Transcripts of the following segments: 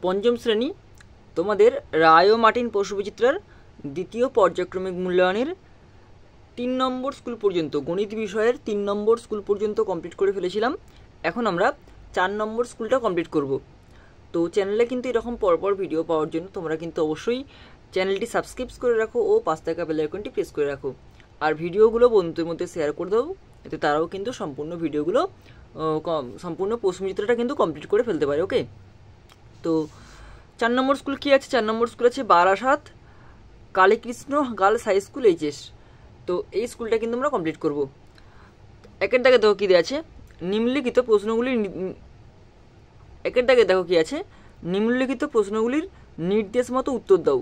পঞ্চম শ্রেণী তোমাদের রায় ও মার্টিন পশুবিচিত্রার দ্বিতীয় পর্যায়ক্রমিক মূল্যায়নের 3 নম্বর স্কুল পর্যন্ত গণিত বিষয়ের 3 নম্বর স্কুল পর্যন্ত কমপ্লিট করে ফেলেছিলাম। এখন আমরা 4 নম্বর স্কুলটা কমপ্লিট করব। তো চ্যানেলে কিন্তু এরকম পরপর ভিডিও পাওয়ার জন্য তোমরা কিন্তু অবশ্যই চ্যানেলটি সাবস্ক্রাইব করে রাখো ও পাশ থাকা বেল আইকনটি প্রেস করে রাখো। আর ভিডিওগুলো বন্ধুদের মধ্যে শেয়ার করে দাও, এতে তারাও কিন্তু সম্পূর্ণ ভিডিওগুলো সম্পূর্ণ প্রশ্নচিত্রটা কিন্তু কমপ্লিট করে ফেলতে পারে। ওকে, তো 4 নম্বর স্কুল কী আছে? 4 নম্বর স্কুল আছে Barasat Kalikrishna girls high school HS. তো এই স্কুলটা কিন্তু আমরা কমপ্লিট করব। একের দাগে দেখো কী দেওয়া আছে, নিম্নলিখিত প্রশ্নগুলির একের দাগে দেখো কী আছে, নিম্নলিখিত প্রশ্নগুলির নির্দেশ মতো উত্তর দাও।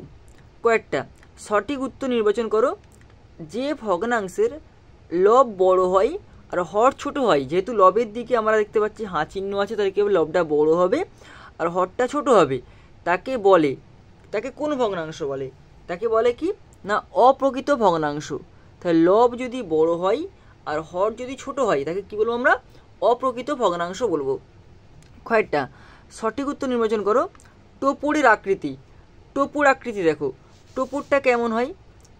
কয়েকটা সঠিক উত্তর নির্বাচন করো। যে ভগ্নাংশের লব বড় হয় আর হর ছোট হয়, যেহেতু লবের দিকে আমরা দেখতে পাচ্ছি হাঁ চিহ্ন আছে, তাহলে কি হবে, লবটা বড় হবে আর হরটা ছোট হবে, তাকে কোন ভগ্নাংশ বলে? তাকে বলে কি না, অপ্রকৃত ভগ্নাংশ। তাহলে লব যদি বড় হয় আর হর যদি ছোট হয়, তাকে কি বলবো আমরা? অপ্রকৃত ভগ্নাংশ বলবো। কয়েকটা সঠিক উত্তর নির্বাচন করো। টোপরের আকৃতি, টোপর আকৃতি দেখো, টোপরটা কেমন হয়?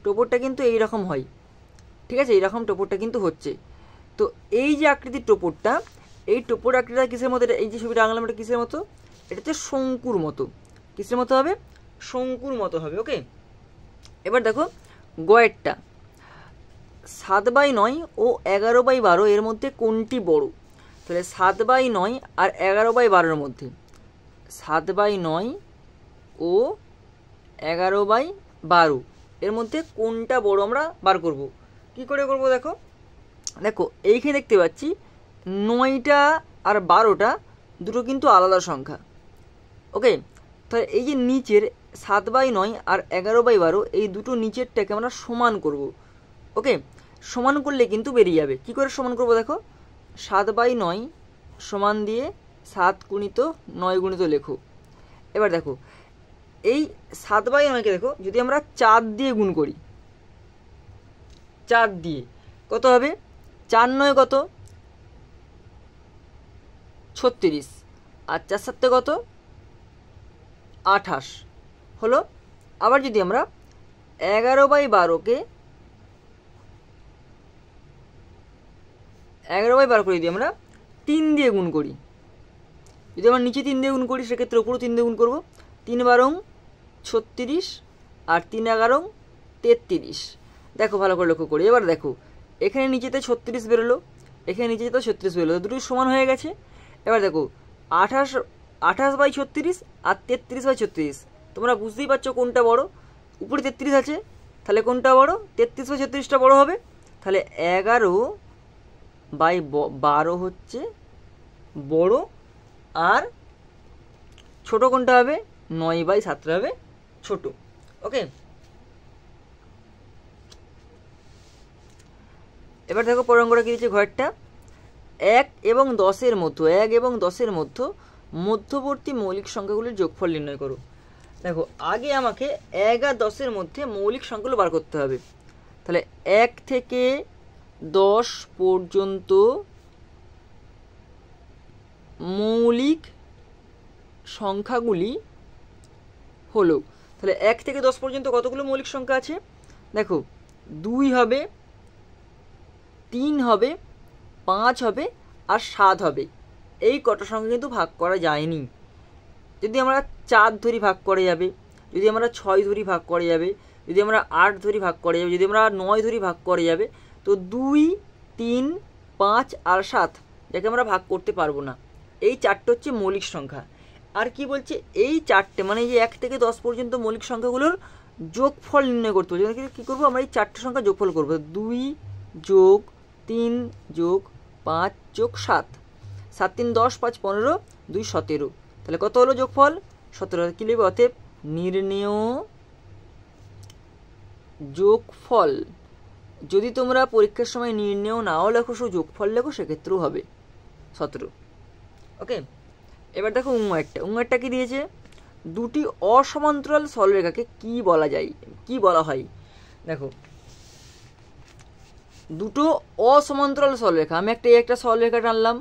টোপরটা কিন্তু এই রকম হয়, ঠিক আছে, এইরকম টোপরটা কিন্তু হচ্ছে। তো এই যে আকৃতির টোপরটা, এই টোপর আকৃতিটা কিসের মতো? এই যে ছবিটা আঁকলাম, এটা কিসের মতো? এটা হচ্ছে শঙ্কুর মতো। কিসের মতো হবে? শঙ্কুর মতো হবে। ওকে, এবার দেখো গয়েরটা 7/9 ও 11/12 এর মধ্যে কোনটি বড়? তাহলে 7/9 আর 11/12 মধ্যে 7/9 ও 11/12 এর মধ্যে কোনটা বড় আমরা বার করব। কি করে করব? দেখো দেখো এইখানে দেখতে পাচ্ছি 9টা আর 12টা দুটো কিন্তু আলাদা সংখ্যা। ওকে, তাহলে এই যে নিচের 7/9 আর 11/12 এই দুটো নিচেরটাকে আমরা সমান করব। ওকে, সমান করলে কিন্তু বেরিয়ে যাবে। কি করে সমান করব? দেখো 7/9 সমান দিয়ে 7 গুণিত 9 গুণিত লেখো। এবার দেখো এই 7/9কে দেখো যদি আমরা 4 দিয়ে গুণ করি, 4 দিয়ে কত হবে? 4 9 কত? 36 আর 4 7 কত? 28 হলো। আবার যদি আমরা 11/12কে 11/12 করে যদি আমরা 3 দিয়ে গুণ করি, যদি আমরা নিচে 3 দিয়ে গুণ করি, সেক্ষেত্রে উপরেও 3 দিয়ে গুণ করবো। 3 12 36 আর 3 11 33। দেখো ভালো করে লক্ষ্য করি। এবার দেখো এখানে নিচেতে 36 বেরোলো, এখানে নিচেতে 36 বেরোলো, দুটোই সমান হয়ে গেছে। এবার দেখো 28/36 আর 33/36, তোমরা বুঝতেই পারছো কোনটা বড়। উপরে 33 আছে, তাহলে কোনটা বড়? 33/36টা বড় হবে। তাহলে 11/12 হচ্ছে বড়, আর ছোট কোনটা হবে? 9/7 হবে ছোট। ওকে, এবার দেখো পরের অঙ্কটা কি দিচ্ছে ঘরটা, 1 এবং 10-এর মধ্যে মধ্যবর্তী মৌলিক সংখ্যাগুলির যোগফল নির্ণয় করো। দেখো আগে আমাকে 1 আর 10-এর মধ্যে মৌলিক সংখ্যাগুলো বার করতে হবে। তাহলে 1 থেকে 10 পর্যন্ত মৌলিক সংখ্যাগুলি হলো, তাহলে 1 থেকে 10 পর্যন্ত কতগুলো মৌলিক সংখ্যা আছে? দেখো 2 হবে, 3 হবে, 5 হবে আর 7 হবে। এই কটা সংখ্যা কিন্তু ভাগ করা যায়নি। যদি আমরা 4 ধরি ভাগ করা যাবে, যদি আমরা 6 ধরি ভাগ করা যাবে, যদি আমরা 8 ধরি ভাগ করা যাবে, যদি আমরা 9 ধরি ভাগ করা যাবে। তো 2, 3, 5 আর 7 যাকে আমরা ভাগ করতে পারবো না। এই 4টে হচ্ছে মৌলিক সংখ্যা। আর কি বলছে, এই 4টে মানে যে 1 থেকে 10 পর্যন্ত মৌলিক সংখ্যাগুলোর যোগফল নির্ণয় করতে হবে। কী করবো আমরা? এই 4টে সংখ্যা যোগফল করবো। 2 যোগ 3 যোগ 5 যোগ 7, 7 3 10, 5 15, 2 17। তাহলে কত হলো যোগফল? 17। কী লিখবে? অতএব নির্ণেয় যোগফল। যদি তোমরা পরীক্ষার সময় নির্ণেয় নাও লেখো, শুধু যোগফল লেখো, সেক্ষেত্রেও হবে 17। ওকে, এবার দেখো উঙ্গারটা কি দিয়েছে? দুটি অসমান্তরাল সরলরেখাকে কি বলা যায়, কি বলা হয়? দেখো দুটো অসমান্তরাল সরলরেখা, আমি একটা সরলরেখা টানলাম,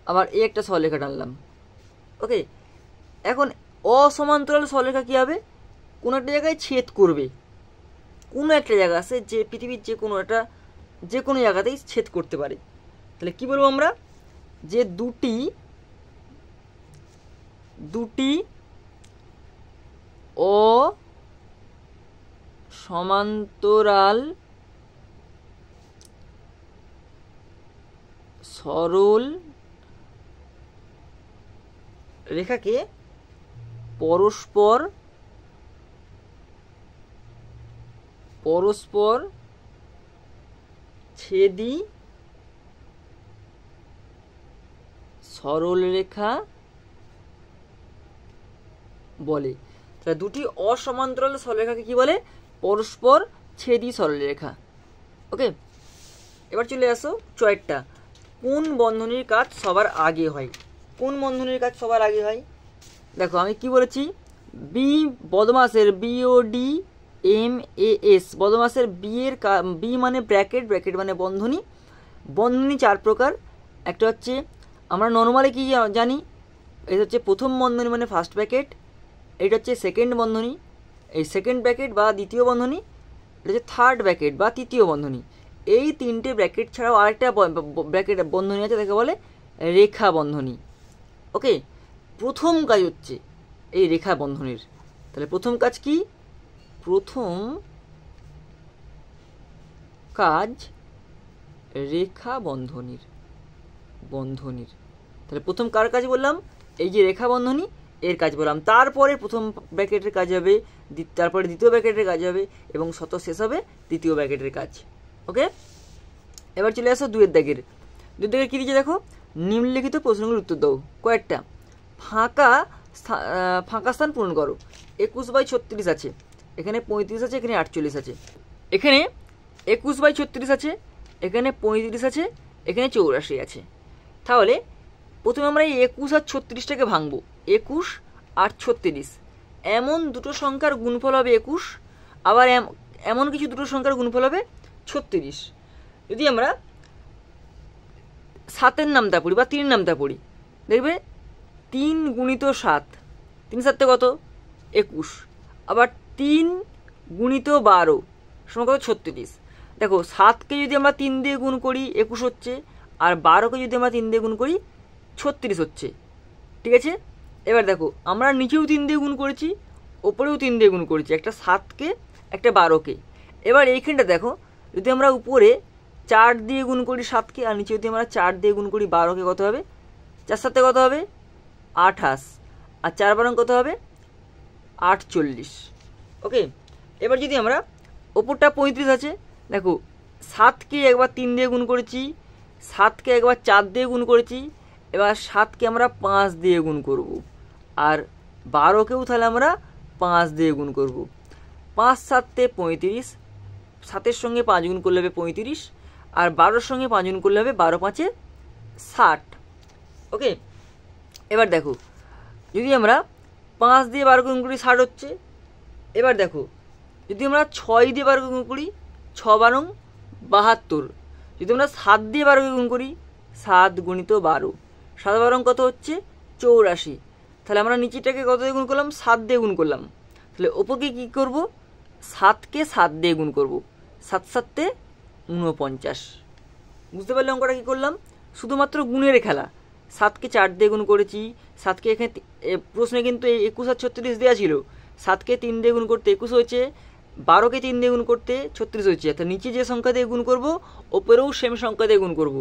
আবার একটা সরলরেখা টানলাম। ওকে, এখন অসমান্তরাল সরলরেখা কী হবে, কোনো একটা জায়গায় ছেদ করবে, কোনো একটা জায়গা আছে যে পৃথিবীর যে কোনো জায়গাতেই ছেদ করতে পারে। তাহলে কি বলবো আমরা, যে দুটি অসমান্তরাল সরল রেখাকে পরস্পর ছেদি সরলরেখা বলে। তাহলে দুটি অসমান্তরাল সরলরেখাকে কি বলে, পরস্পর ছেদি সরলরেখা। ওকে, এবার চলে আসো চয়েরটা, কোন বন্ধনীর কাজ সবার আগে হয়। কোন বন্ধনীর কাজ সবার আগে হয়, দেখো আমি কি বলেছি, বি বদমাসের BODMAS বদমাসের বি মানে ব্র্যাকেট, ব্র্যাকেট মানে বন্ধনী। বন্ধনী চার প্রকার, একটা হচ্ছে আমরা নর্মালি কি জানি, এটা হচ্ছে প্রথম বন্ধনী মানে ফার্স্ট ব্র্যাকেট, এটা হচ্ছে সেকেন্ড বন্ধনী, এই সেকেন্ড ব্র্যাকেট বা দ্বিতীয় বন্ধনী, এটা হচ্ছে থার্ড ব্র্যাকেট বা তৃতীয় বন্ধনী। এই তিনটে ব্র্যাকেট ছাড়াও আরেকটা ব্র্যাকেট বন্ধনী আছে, তাকে বলে রেখা বন্ধনী। ওকে, প্রথম কাজ হচ্ছে এই রেখা বন্ধনীর। তাহলে প্রথম কাজ কি, প্রথম কাজ রেখা বন্ধনীর। তাহলে প্রথম কার কাজ বললাম, এই যে রেখা বন্ধনী এর কাজ বললাম। তারপরে প্রথম ব্র্যাকেটের কাজ হবে, তারপরে দ্বিতীয় ব্র্যাকেটের কাজ হবে, এবং শত শেষ হবে তৃতীয় ব্র্যাকেটের কাজ। ওকে, এবার চলে আসো দুয়ের দাগের। দুয়ের দাগের কী দিয়েছে দেখো, নিম্নলিখিত প্রশ্নগুলোর উত্তর দাও। কয়েকটা ফাঁকা স্থান পূরণ করো। 21/36 আছে, এখানে 35 আছে, এখানে 48 আছে, এখানে 21/36 আছে, এখানে 35 আছে, এখানে 84 আছে। তাহলে প্রথমে আমরা এই 21 আর 36টাকে ভাঙবো। 21 আর 36 এমন দুটো সংখ্যার গুণফল হবে 21, আবার এমন কিছু দুটো সংখ্যার গুণফল হবে 36। যদি আমরা 7-এর নামটা পড়ি বা 3-এর নামটা পড়ি, দেখবে 3 গুণিত 7, 3 7 কত 21, আবার 3 গুণিত 12 সমান কত 36। দেখো 7কে যদি আমরা 3 দিয়ে গুণ করি 21 হচ্ছে, আর 12কে যদি আমরা 3 দিয়ে গুণ করি 36 হচ্ছে। ঠিক আছে, এবার দেখো আমরা নিচেও 3 দিয়ে গুণ করেছি, ওপরেও 3 দিয়ে গুণ করেছি, একটা 7কে একটা 12কে। এবার এইখানটা দেখো, যদি আমরা উপরে 4 দিয়ে গুণ করি 7কে, আর নিচে যদি আমরা 4 দিয়ে গুণ করি 12কে, কত হবে 4 7 কত হবে 28, আর 4 12 কত হবে 48। ওকে, এবার যদি আমরা ওপরটা 35 আছে, দেখো 7কে একবার 3 দিয়ে গুণ করেছি, 7কে একবার 4 দিয়ে গুণ করেছি, এবার 7কে আমরা 5 দিয়ে গুণ করব, আর 12কেও তাহলে আমরা 5 দিয়ে গুণ করব। 5 7 35, 7-এর সঙ্গে 5 গুণ করলে হবে 35, আর 12-এর সঙ্গে 5 গুণ করলে হবে 12 5 60। ওকে, এবার দেখো যদি আমরা 5 দিয়ে 12 গুণ করি 60 হচ্ছে। এবার দেখো যদি আমরা 6 দিয়ে 12 গুণ করি 6 12 72, যদি আমরা 7 দিয়ে 12 গুণ করি 7 গুণিত 12, 7 12 কত হচ্ছে 84। তাহলে আমরা নিচেটাকে কত দিয়ে গুণ করলাম 7 দিয়ে গুণ করলাম, তাহলে ওপরকে কী করব 7কে 7 দিয়ে গুণ করব, 7 7 49। বুঝতে পারলে অঙ্কটা কী করলাম, শুধুমাত্র গুণের খেলা। 7কে 4 দিয়ে গুণ করেছি, 7কে এখানে প্রশ্নে কিন্তু 21 আর 36 দেওয়া ছিল, 7কে 3 দিয়ে গুণ করতে 21 হয়েছে, 12কে 3 দিয়ে গুণ করতে 36 হয়েছে। তো নিচে যে সংখ্যা দিয়ে গুণ করব ওপরেও সেম সংখ্যা দিয়ে গুণ করব।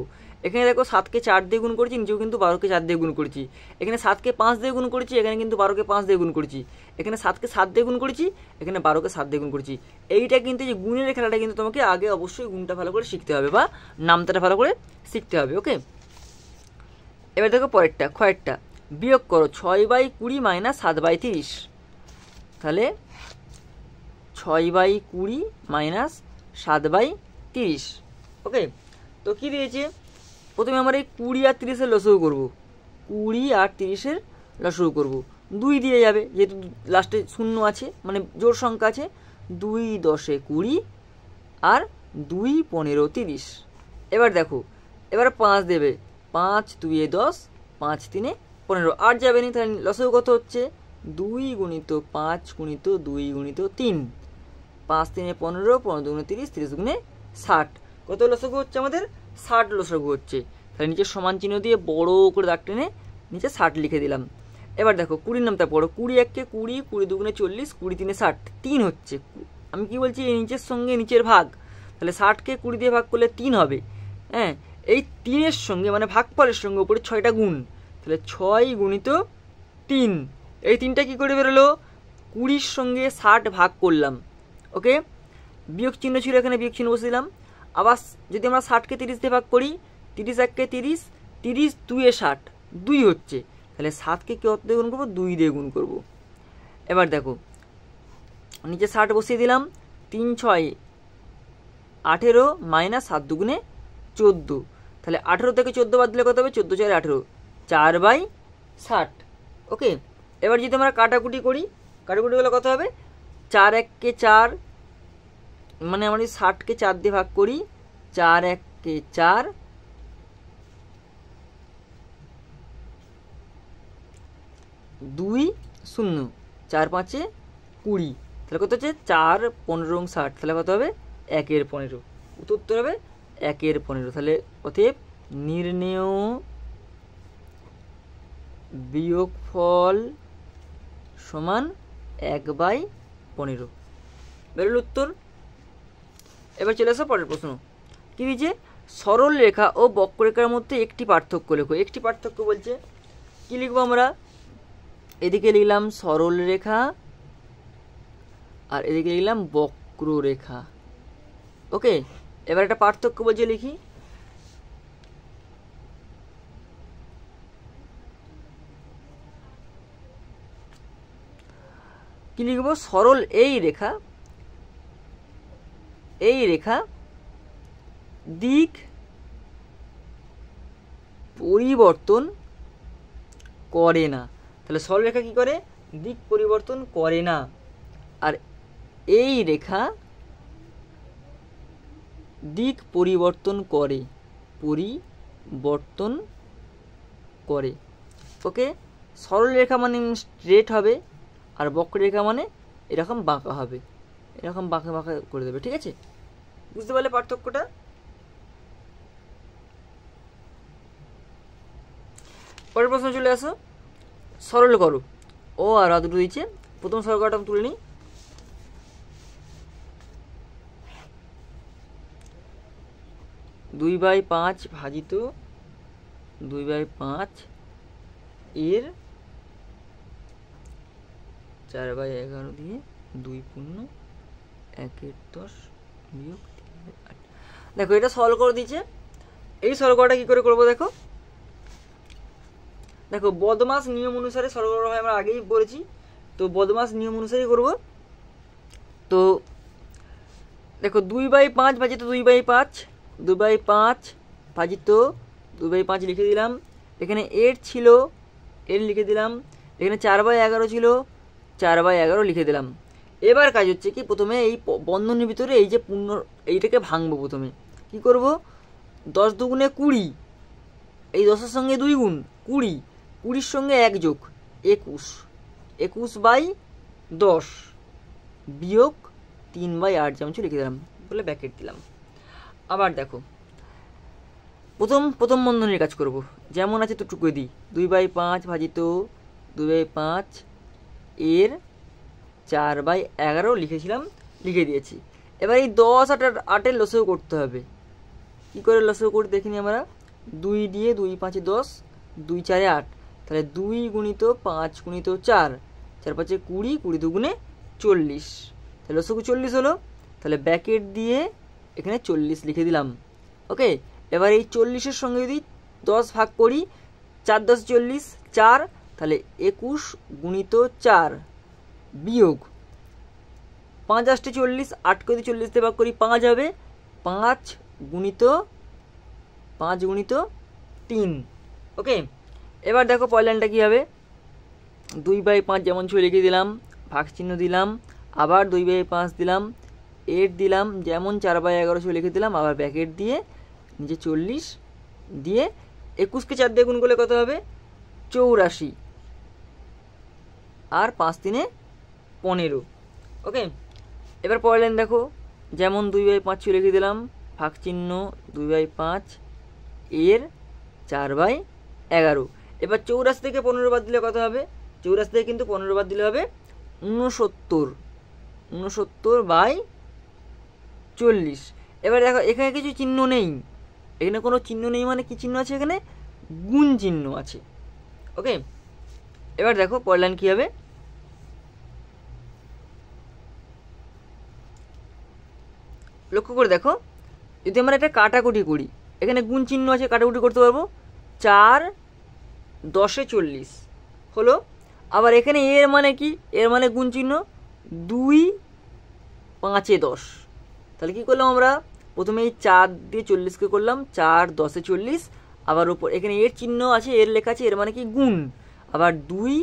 এখানে দেখো 7কে 4 দিয়ে গুণ করেছি, নিচেও কিন্তু 12কে 4 দিয়ে গুণ করেছি। এখানে 7কে 5 দিয়ে গুণ করেছি, এখানে কিন্তু 12কে 5 দিয়ে গুণ করেছি। এখানে 7কে 7 দিয়ে গুণ করেছি, এখানে 12কে 7 দিয়ে গুণ করেছি। এইটা কিন্তু যে গুণের খেলাটা কিন্তু তোমাকে আগে অবশ্যই গুণটা ভালো করে শিখতে হবে বা নামতাটা ভালো করে শিখতে হবে। ওকে, এবার দেখো পরেরটা ক্ষয়েরটা, বিয়োগ করো 6/20 মাইনাস 7/30। তাহলে 6/20 মাইনাস 7/30। ওকে, তো কী দিয়েছে, প্রথমে আমরা এই 20 আর 30-এর লসগু করবো, 20 আর 30-এর লসগু করবো। 2 দিয়ে যাবে যেহেতু লাস্টে 0 আছে, মানে জোড় সংখ্যা আছে। 2 10 20 আর 2 15 30। এবার দেখো এবার 5 দেবে, 5 2 10, 5 3 15, আর যাবে নি, তাহলে লসগু কত হচ্ছে 2 গুণিত 5 গুণিত 2 গুণিত 3, 5 3 15, 15 দুগুণে 30, 30 দুগুণে 60। কত লসাগু হচ্ছে আমাদের? 60 লসাগু হচ্ছে। তাহলে নিচে সমান চিহ্ন দিয়ে বড় করে দাগ টেনে নিচে 60 লিখে দিলাম। এবার দেখো 20 নামটা পড়ো। 20 1 20, 20 দুগুণে 40, 20 3 60, 3 হচ্ছে। আমি কি বলছি? এই নিচের সঙ্গে নিচের ভাগ, তাহলে 60কে 20 দিয়ে ভাগ করলে 3 হবে। হ্যাঁ, এই 3-এর সঙ্গে মানে ভাগফলের সঙ্গে উপরে 6টা গুণ, তাহলে 6 গুণিত 3। এই 3টা কী করে বেরোলো? 20-র সঙ্গে 60 ভাগ করলাম। ওকে, বিয়োগ চিহ্ন ছিল এখানে, বিয়োগ চিহ্ন বসে দিলাম। আবার যদি আমরা 60কে 30 দিয়ে ভাগ করি, 30 1 30, 30 2 60, 2 হচ্ছে। তাহলে 7কে কত দিয়ে গুণ করবো? 2 দিয়ে গুণ করবো। এবার দেখো নিচে 60 বসিয়ে দিলাম। 3 6 18 মাইনাস 7 দুগুণে 14, তাহলে 18 থেকে 14 বাদ দিলে কত হবে? 14 4 18, 4/60। ওকে, এবার যদি আমরা কাটাকুটি করি, কাটাকুটি করলে কত হবে? 4 1 4, মানে আমরা যদি 60কে 4 দিয়ে ভাগ করি, 4 1 4, 2 0, 4 5 20, তাহলে কত হচ্ছে? 4 15 60, তাহলে কত হবে? 1/15। উত্তর হবে 1/15। তাহলে অতএব নির্ণেয় বিয়োগফল সমান 1/15 বেরোল উত্তর। এবার চলে আসো পরের প্রশ্ন। কি দিয়েছে? সরল রেখা ও বক্ররেখার মধ্যে একটি পার্থক্য লেখো। একটি পার্থক্য বলছে, কি লিখবো আমরা? এদিকে লিখলাম সরল রেখা আর এদিকে লিখলাম বক্ররেখা। ওকে, এবার একটা পার্থক্য বলছে, লিখি। কি লিখব? সরল এই রেখা দিক পরিবর্তন করে না। তাহলে সরল রেখা কি করে? দিক পরিবর্তন করে না। আর এই রেখা দিক পরিবর্তন করে, ওকে। সরল রেখা মানে স্ট্রেট হবে, আর বক্ররেখা মানে এরকম বাঁকা হবে, এরকম বাঁকা বাঁকা করে দেবে। ঠিক আছে, বুঝতে পারলে পার্থক্যটা? পরের প্রশ্ন চলে আসো। সরল করো। ও আর দুটো দিচ্ছে। প্রথম সরল করাটা আমি তুলে নিই। দুই বাই 5 ভাজিত 2/5 এর 4/11 দিয়ে 2 পূর্ণ 1/10 বিয়োগ 3/8। দেখো এটা সলভ করে দিয়েছে। এই সলভ করাটা কী করে করবো দেখো। দেখো বদমাস নিয়ম অনুসারে সলভ করা হয়, আমরা আগেই বলেছি। তো বদমাস নিয়ম অনুসারেই করব। তো দেখো 2/5 ভাজিত 2/5, 2/5 ভাজিত 2/5 লিখে দিলাম। এখানে 8 ছিল, 8 লিখে দিলাম। এখানে 4/11 ছিল, 4/11 লিখে দিলাম। এবার কাজ হচ্ছে কি, প্রথমে এই বন্ধনীর ভিতরে এই যে পূর্ণ এইটাকে ভাঙবো। প্রথমে কি করব? 10 দুগুণে 20, এই 10-এর সঙ্গে 2 গুণ 20, 20-র সঙ্গে 1 যোগ 21, 21/10 বিয়োগ 3/8 যেমন লিখে দিলাম, বলে ব্যাকেট দিলাম। আবার দেখো প্রথম বন্ধনীর কাজ করব, যেমন আছে তো টুকুই দিই। 2/5 ভাজিত 2/5 এর 4/11 লিখেছিলাম, লিখে দিয়েছি। এবার এই 10 আর 8-এর লসাগু করতে হবে। কি করে লসাগু করি দেখিনি আমরা। 2 দিয়ে 2 5 10, 2 4 8, তাহলে 2 গুণিত 5 গুণিত 4, 4 5 20, 20 দুগুণে 40, তাহলে লসাগু 40 হলো। তাহলে ব্যাকেট দিয়ে এখানে 40 লিখে দিলাম। ওকে, এবার এই 40-এর সঙ্গে যদি 10 ভাগ করি, 4 10 40, 4, তাহলে 21 গুণিত 4 বিয়োগ 5 8 40, 8 করে 40 দিয়ে ভাগ করি 5 হবে, 5 গুণিত 3। ওকে, এবার দেখো পরের লাইনটা কী হবে। 2/5 যেমন ছিল লিখে দিলাম, ভাগ চিহ্ন দিলাম, আবার 2/5 দিলাম, 8 দিলাম, যেমন 4/11 ছিল লিখে দিলাম, আবার ব্যাকেট দিয়ে নিচে 40 দিয়ে 21কে 4 দিয়ে গুণ করলে কত হবে? 84। আর 5 3 15। ওকে, এবার পরের লাইন দেখো, যেমন 2/5 লিখে দিলাম, ভাগ চিহ্ন 2/5 এর 4/11। এবার 84 থেকে 15 বাদ দিলে কত হবে? 84 থেকে কিন্তু 15 বাদ দিলে হবে 69, 69/40। এবার দেখো এখানে কিছু চিহ্ন নেই, এখানে কোনো চিহ্ন নেই, মানে কি চিহ্ন আছে? এখানে গুণ চিহ্ন আছে। ওকে, এবার দেখো পরের লাইন কী হবে, লক্ষ্য করে দেখো, যদি আমরা এটা কাটাকুটি করি, এখানে গুণ চিহ্ন আছে, কাটাকুটি করতে পারবো। 4 10 40 হলো। আবার এখানে এর মানে কি? এর মানে গুণ চিহ্ন 2 5 10। তাহলে কি করলাম আমরা? প্রথমে এই 4 দিয়ে 40কে করলাম, 4 10 40। আবার উপর এখানে এর চিহ্ন আছে, এর লেখা আছে, এর মানে কি? গুণ। আবার 2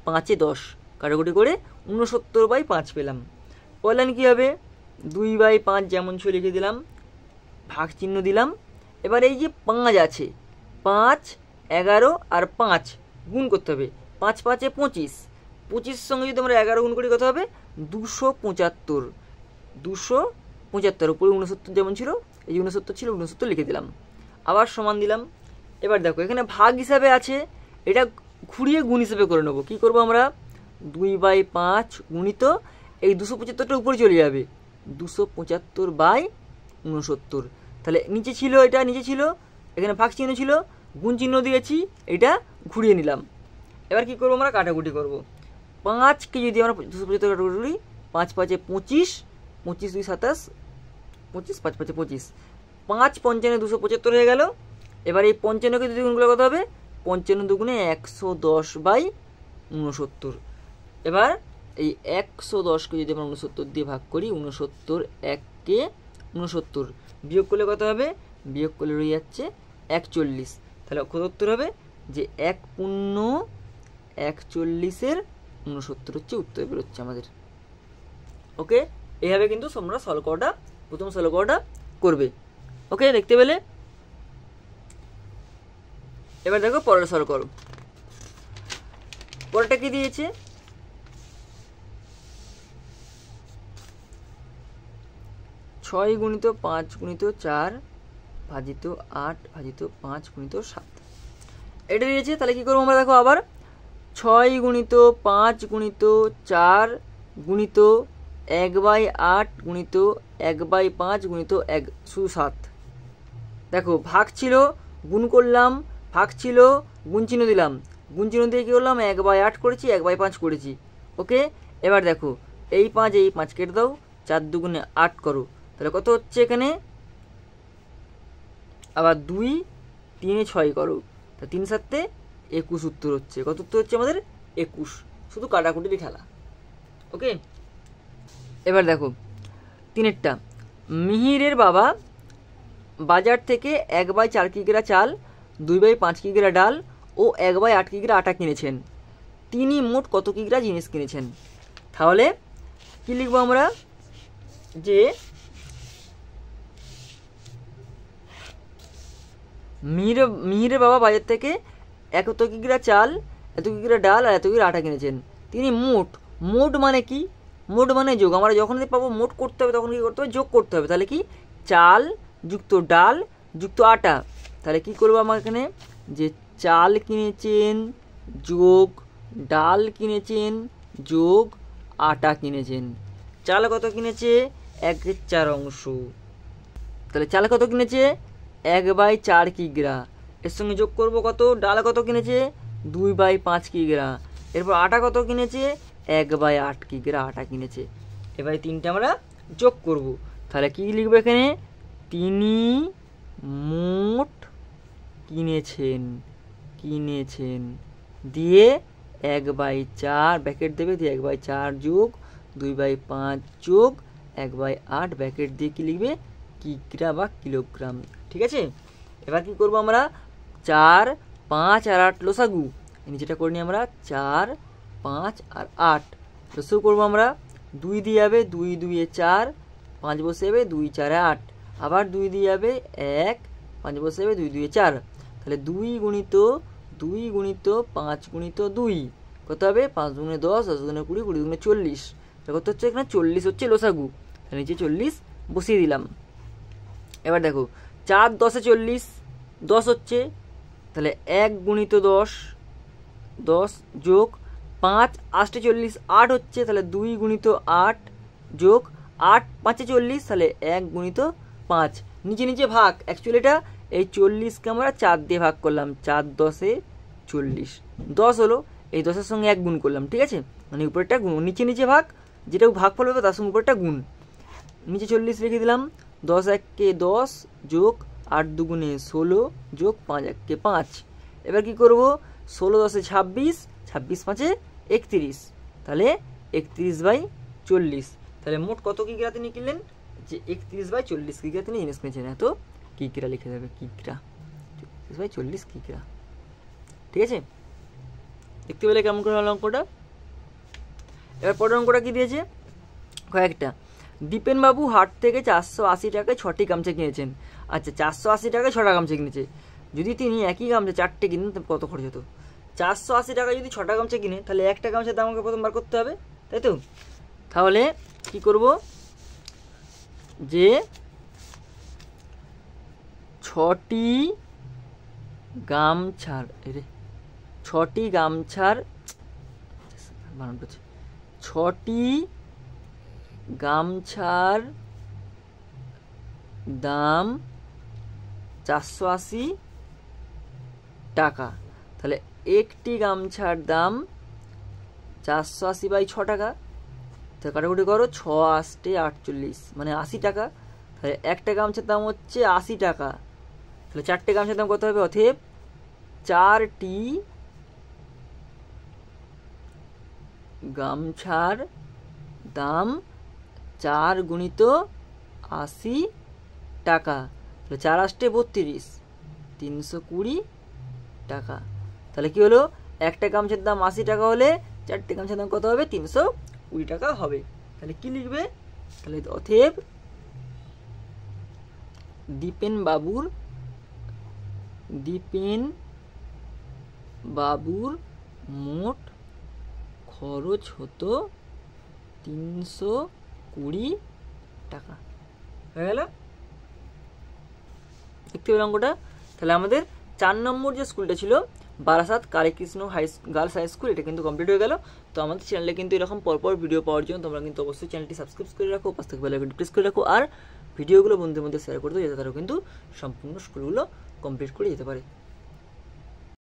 5 10 কাটাকুটি করে 69/5 পেলাম। বললেন কী হবে? 2/5 যেমন ছিল লিখে দিলাম, ভাগ চিহ্ন দিলাম। এবার এই যে 5 আছে, 5 11 আর 5 গুণ করতে হবে। 5 5 25, 25 সঙ্গে যদি আমরা 11 গুণ করি কত হবে? 275। 275 উপরে 69 যেমন ছিল, এই 69 ছিল, 69 লিখে দিলাম। আবার সমান দিলাম। এবার দেখো এখানে ভাগ হিসাবে আছে, এটা ঘুরিয়ে গুণ হিসাবে করে নেবো। কী করবো আমরা? 2/5 গুণিত এই 275টা উপরে চলে যাবে, 275/69। তাহলে নিচে ছিল, এটা নিচে ছিল, এখানে ভাগ চিহ্ন ছিল, গুণ চিহ্ন দিয়েছি, এটা ঘুরিয়ে নিলাম। এবার কি করবো? আমরা কাটাকুটি করব। 5কে যদি আমরা 275 কাটাকুটি করি, 5 5 25, 25 2 27, 25 5 5 25, 5 55 275 হয়ে গেল। এবার এই 55কে যদি গুণ করলে কত হবে? 55 দুগুণে 110/69। এবার এই 110কে যদি আমরা 69 দিয়ে ভাগ করি, 69 1কে 69 বিয়োগ করলে কত হবে? বিয়োগ করলে রয়ে যাচ্ছে 41। তাহলে কত উত্তর হবে? যে 1 পূর্ণ 41-এর 69 হচ্ছে উত্তর বেরোচ্ছে আমাদের। ওকে, এইভাবে কিন্তু তোমরা সলভ করাটা, প্রথম সলভ করাটা করবে। ওকে, দেখতে পেলে? এবার দেখো পরের সলভ করো। পরেরটা কি দিয়েছে? 6 গুণিত 5 গুণিত 4 ভাজিত 8 ভাজিত 5 গুণিত 7 এটা দিয়েছে। তাহলে কী করবো আমরা? দেখো আবার 6 গুণিত 5 গুণিত 4 গুণিত 1/8 গুণিত 1/5 গুণিত 107। দেখো ভাগ ছিল, গুণ করলাম, ভাগ ছিল, গুণ চিহ্ন দিলাম, গুণ চিহ্ন দিয়ে কী করলাম? 1/8 করেছি, 1/5 করেছি। ওকে, এবার দেখো এই 5 এই 5 কেটে দাও, 4 দুগুণে 8 করো। তাহলে কত হচ্ছে এখানে? আবার 2 3 6 করো, তা 3 7 21 উত্তর হচ্ছে। কত উত্তর হচ্ছে আমাদের? 21। শুধু কাটাকুটির খেলা। ওকে, এবার দেখো 3-এরটা। মিহিরের বাবা বাজার থেকে 1/4 কিগ্রা চাল, 2/5 কিগ্রা ডাল ও 1/8 কিগ্রা আটা কিনেছেন। তিনি মোট কত কিগ্রা জিনিস কিনেছেন? তাহলে কি লিখবো আমরা? যে মিহিরের বাবা বাজার থেকে এত কিগ্রা চাল, এত কিগ্রা ডাল আর এত কিগ্রা আটা কিনেছেন। তিনি মোট, মোট মানে কি? মোট মানে যোগ। আমরা যখন পাবো মোট করতে হবে, তখন কী করতে হবে? যোগ করতে হবে। তাহলে কি? চাল যুক্ত ডাল যুক্ত আটা। তাহলে কি করবো আমার এখানে? যে চাল কিনেছেন যোগ ডাল কিনেছেন যোগ আটা কিনেছেন। চাল কত কিনেছে? 1/4 অংশ। তাহলে চাল কত কিনেছে? 1/4 কিগ্রা। এর সঙ্গে যোগ করব কত? ডাল কত কিনেছে? 2/5 কিগ্রা। এরপর আটা কত কিনেছে? 1/8 কিগ্রা আটা কিনেছে। এবারে 3টে আমরা যোগ করব। তাহলে কি লিখবো এখানে? তিনি মোট কিনেছেন, কিনেছেন দিয়ে 1/4 ব্যাকেট দেবে, দিয়ে 1/4 যোগ 2/5 যোগ 1/8 ব্যাকেট দিয়ে কি লিখবে? কিগ্রা বা কিলোগ্রাম। ঠিক আছে, এবার কি করব আমরা? 4 5 আর 8 লসাগু, নিচেটা করে নিই আমরা। 4 5 আর 8 লসাগু করবো আমরা। 2 দিয়ে যাবে, 2 2 4, 5 বসে যাবে, 2 4 8, আবার 2 দিয়ে যাবে 1, 5 বসে যাবে, 2 2 4। তাহলে 2 গুণিত 5 গুণিত 2 কত হবে 5 দুগুণে 10, 10 দুগুণে 20, 20 দুগুণে 40, কত হচ্ছে এখানে 40 হচ্ছে লসাগু, তাহলে নিচে 40 বসিয়ে দিলাম। এবার দেখো 4 10 40, 10 হচ্ছে, তাহলে 1 গুণিত 10, 10 যোগ 5 8 40, 8 হচ্ছে, তাহলে 2 গুণিত 8 যোগ 8 5 40, তাহলে 1 গুণিত 5, নিচে নিচে ভাগ। অ্যাকচুয়ালি এটা এই 40কে আমরা 4 দিয়ে ভাগ করলাম, 4 10 40, 10 হলো, এই 10-এর সঙ্গে 1 গুণ করলাম, ঠিক আছে, মানে উপরেরটা গুণ, নিচে নিচে ভাগ, যেটা ভাগফল হবে তার সঙ্গে উপরেরটা গুণ, নিচে 40 লিখে দিলাম। 10 1-কে 10 যোগ 8 দুগুণে 16 যোগ 5 1-কে 5। এবার কি করব, 16 10 26, 26 5 31, তাহলে 31/40, তাহলে মোট কত কিগ্রা তিনি কিনলেন, যে 31/40 কিগ্রা তিনি জিনিস কিনেছেন, এত কিগ্রা লিখে দেবে, কিগ্রা 31/40 কিগ্রা, ঠিক আছে। দেখতে পেলে কেমন করে হলো অঙ্কটা। এবার পরের অঙ্কটা কি দিয়েছে, কয়েকটা। দীপেনবাবু হাট থেকে 480 টাকায় 6টি গামছা কিনেছেন। আচ্ছা, 480 টাকায় 6টা গামছা কিনেছে, যদি তিনি একই গামছা 4টে কিনেন তাহলে কত খরচ হতো। 480 টাকায় যদি 6টা গামছা কিনে, তাহলে একটা গামছার দাম আমাকে প্রথম বার করতে হবে, তাই তো। তাহলে কি করব, যে 6টি গামছার 6টি গামছার দাম 480 টাকা, তাহলে একটি গামছার দাম 480/6 টাকা, তো কাটাকুটি করো, 6 8 48, মানে 80 টাকা, তাহলে একটা গামছার দাম হচ্ছে 80 টাকা, তাহলে 4টে গামছার দাম কত হবে, অতএব 4টি গামছার দাম 4 গুণিত 80 টাকা, তাহলে 4 8 32, 320 টাকা। তাহলে কি হলো, একটা গামছার দাম 80 টাকা হলে 4টে গামছার দাম কত হবে, 320 টাকা হবে। তাহলে কি লিখবে, তাহলে অতএব দীপেন বাবুর মোট খরচ হতো 320 টাকা, হয়ে গেল। দেখতে পেলাম অঙ্কটা। তাহলে আমাদের 4 নম্বর যে স্কুলটা ছিল Barasat Kalikrishna girls high school, এটা কিন্তু কমপ্লিট হয়ে গেল। তো আমাদের চ্যানেলে কিন্তু এরকম পরপর ভিডিও পাওয়ার জন্য তোমরা কিন্তু অবশ্যই চ্যানেলটি সাবস্ক্রাইব করে রাখো, পাশ থেকে বেল আইকনটি প্রেস করে রাখো, আর ভিডিওগুলো বন্ধুদের মধ্যে শেয়ার করে দাও, যাতে তারা কিন্তু সম্পূর্ণ স্কুলগুলো কমপ্লিট করে যেতে পারে।